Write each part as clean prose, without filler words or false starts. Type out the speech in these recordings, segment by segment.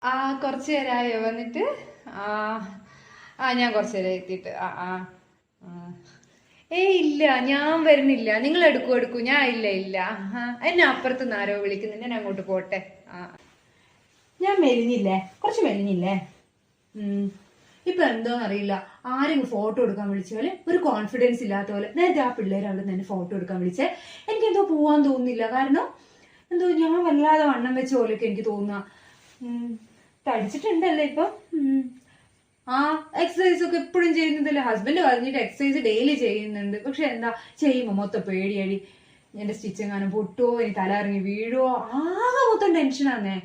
ആ കുറച്ചു നേരമായോ വന്നിട്ട്? ആ ആ ഞാൻ കുറച്ചു നേരം എത്തിയിട്ട്. ആ ആ ഇല്ല, ഞാൻ വരുന്നില്ല. നിങ്ങൾ എടുക്കൂ. ഞാൻ ഇല്ല ഇല്ല. എന്നെ അപ്പുറത്ത് നിന്ന് ആരോ വിളിക്കുന്നുണ്ട്, ഞാൻ അങ്ങോട്ട് പോട്ടെ. ഞാൻ മെലിഞ്ഞില്ലേ, കുറച്ച് മെലിഞ്ഞില്ലേ. ഇപ്പൊ എന്തോന്ന് അറിയില്ല, ആരെങ്കിലും ഫോട്ടോ എടുക്കാൻ വിളിച്ചാല് ഒരു കോൺഫിഡൻസ് ഇല്ലാത്ത പോലെ. നേരത്തെ ആ പിള്ളേർ അവിടെ നിന്ന് ഫോട്ടോ എടുക്കാൻ വിളിച്ചേ, എനിക്ക് എന്തോ പോവാൻ തോന്നുന്നില്ല. കാരണം എന്തോ ഞാൻ വല്ലാതെ വണ്ണം വെച്ച പോലെയൊക്കെ എനിക്ക് തോന്നുക. തടിച്ചിട്ടുണ്ടല്ലേ ഇപ്പൊ. എക്സസൈസ് ഒക്കെ എപ്പോഴും ചെയ്യുന്നതല്ലേ. ഹസ്ബൻഡ് പറഞ്ഞിട്ട് എക്സസൈസ് ഡെയിലി ചെയ്യുന്നുണ്ട്. പക്ഷെ എന്താ ചെയ്യുമ്പോ മൊത്തം പേടിയടി, എന്റെ സ്റ്റിച്ചെങ്ങാനും പൊട്ടുവോ, ഇനി തല ഇറങ്ങി വീഴുവോ, ആകെ മൊത്തം ടെൻഷനാന്നേ.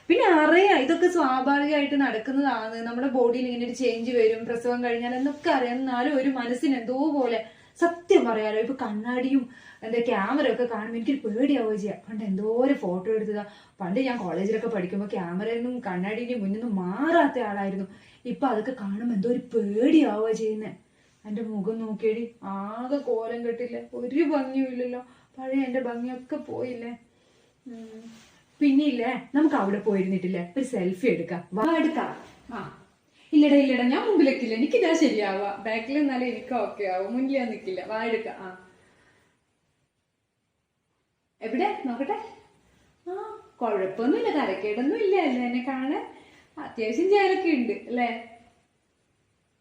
പിന്നെ അറിയാം ഇതൊക്കെ സ്വാഭാവികമായിട്ട് നടക്കുന്നതാണ്. നമ്മുടെ ബോഡിയിൽ ഇങ്ങനെ ഒരു ചേഞ്ച് വരും പ്രസവം കഴിഞ്ഞാൽ എന്നൊക്കെ അറിയാം. എന്നാലും ഒരു മനസ്സിന് എന്തോ പോലെ, സത്യം പറയാലോ. ഇപ്പൊ കണ്ണാടിയും എന്താ ക്യാമറ ഒക്കെ കാണുമ്പോൾ എനിക്കൊരു പേടിയാവുകയും ചെയ്യാം. പണ്ട് എന്തോരം ഫോട്ടോ എടുത്തതാ. പണ്ട് ഞാൻ കോളേജിലൊക്കെ പഠിക്കുമ്പോൾ ക്യാമറയൊന്നും കണ്ണാടിന്റെ മുന്നിൽ നിന്നും മാറാത്ത ആളായിരുന്നു. ഇപ്പൊ അതൊക്കെ കാണുമ്പോൾ എന്തോ ഒരു പേടിയാവുക ചെയ്യുന്നേ. എന്റെ മുഖം നോക്കിയടി, ആകെ കോലം കെട്ടില്ലേ, ഒരു ഭംഗിയും ഇല്ലല്ലോ. പഴയ എന്റെ ഭംഗിയൊക്കെ പോയില്ലേ. പിന്നെ ഇല്ലേ, നമുക്ക് അവിടെ പോയിരുന്നിട്ടില്ലേ ഒരു സെൽഫി എടുക്കാം. എടുക്കാം. ഇല്ലടാ ഞാൻ മുമ്പിലേക്കില്ല, എനിക്കിതാ ശരിയാവുക. ബാക്കിൽ നിന്നാലും എനിക്ക് ഓക്കെ ആവും, മുന്നിൽ ഞാൻ നിൽക്കില്ല. എടുക്കാം. എവിടെ നോക്കട്ടെ. കുഴപ്പമൊന്നുമില്ല, തരക്കേടൊന്നും ഇല്ല. അല്ലേ എന്നെ കാണാൻ അത്യാവശ്യം ചേരൊക്കെ ഉണ്ട് അല്ലേ.